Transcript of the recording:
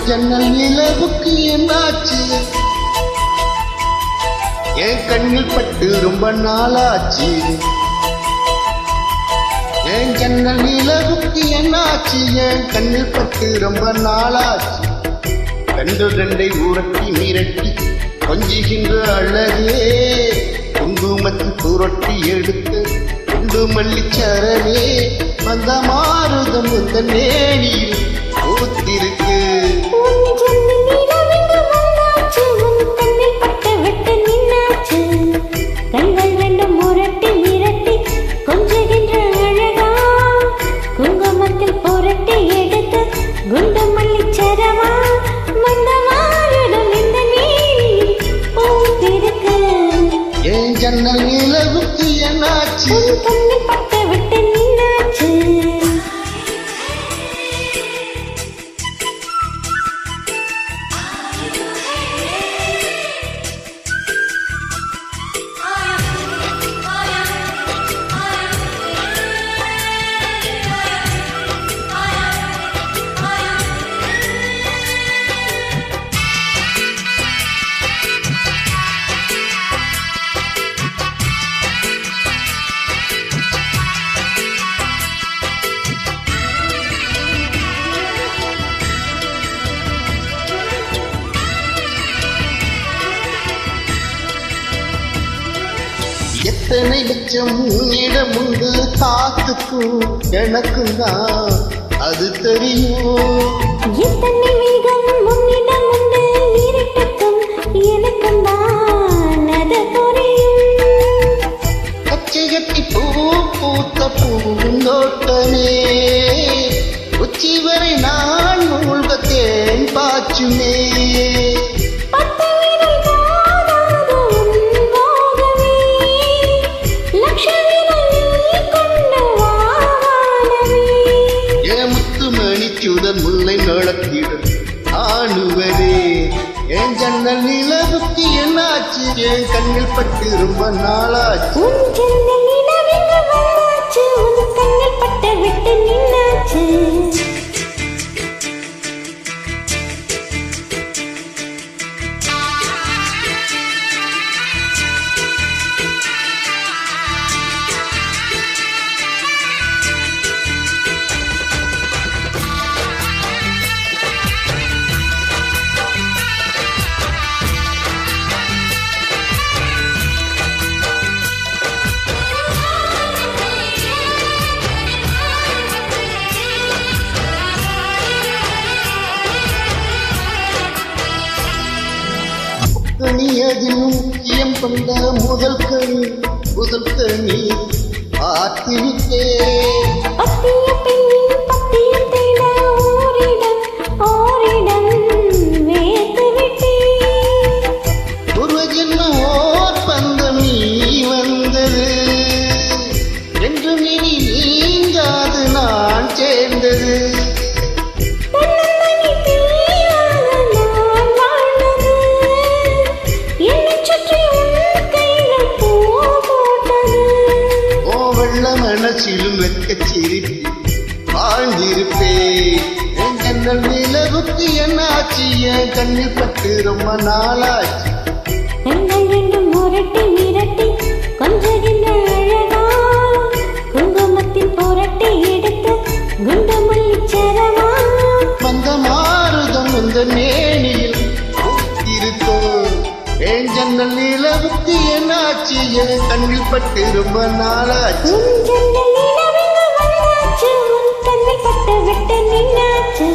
ஜன்னல் நிலவுக்கு என்னாச்சு? என் கண்ணில் பட்டு ரொம்ப நாளாச்சு. என் ஜன்னல் நிலவுக்கு என்னாச்சு? என் கண்ணில் பட்டு ரொம்ப நாளாச்சு. கண்டு ரெண்டை உரட்டி மிரட்டி கொஞ்சுகின்ற அழகே, குங்குமத்தில் புரட்டி எடுத்து குண்டு மல்லிச்சரவே, அந்த மாறுதம் இந்த நேணியில் பூத்திருக்கு. ஜன்னல் நிலவுக்கு என்னாச்சு? பட்டு விட்டு நின்னாச்சு. எத்தனை லட்சம் உன்னிடம் உண்டு, காத்துக்கும் எனக்கும் தான் அது தெரியும். எத்தனை வேகம் உன்னிடம் உண்டு, இருட்டுக்கும் எனக்கும் தான் அது புரியும். பச்சையட்டி பூ பூத்த பூந்தோட்டமே, உச்சி வரை நான் மூழ்கத்தேன் பாச்சுமே. முல்லை நடத்திடும் ஆணுவரே, என் ஜன்னல் நிலவுக்கு என்னாச்சு? என் கண்ணில் பட்டு ரொம்ப நாளாச்சு. உன் ஜன்னல் நிலவுக்கு வந்தாச்சு, உன் கண்ணில் பட்டு விட்டு நின்னாச்சு. கனியதிலும் முக்கியம் கொண்ட முதல் கனி ஆத்திவிட்டே. பத்திய பெண்ணின் பத்தியம் தேட ஓரிடம் வேத்து விட்டே. ஒரு ஜென்மம் ஓர் பந்தம் நீ வந்தது, என்று இனி நீங்காது நான் சேர்ந்தது. மனசிலும் வெட்கச் சிரிப்பு வாழ்ந்திருப்பேன். என் ஜன்னல் நிலவுக்கு என்னாச்சு? என் கண்ணில் பட்டு ரொம்ப நாளாச்சு. கண்கள் ரெண்டும் முரட்டி மிரட்டி கொஞ்சகின்ற அழகா, குங்குமத்தின் புரட்டி எடுத்து குண்டு மல்லிச்சரவா, வந்த மாறுதம் இந்த மேனியில் பூத்திருக்கும். என் ஜன்னல் நிலவுக்கு என்னாச்சு? என் கண்ணில் பட்டு ரொம்ப நாளாச்சு. உன் ஜன்னல் நிலவுக்கு வந்தாச்சு, உன் கண்ணில் பட்டு விட்டு நின்னாச்சு.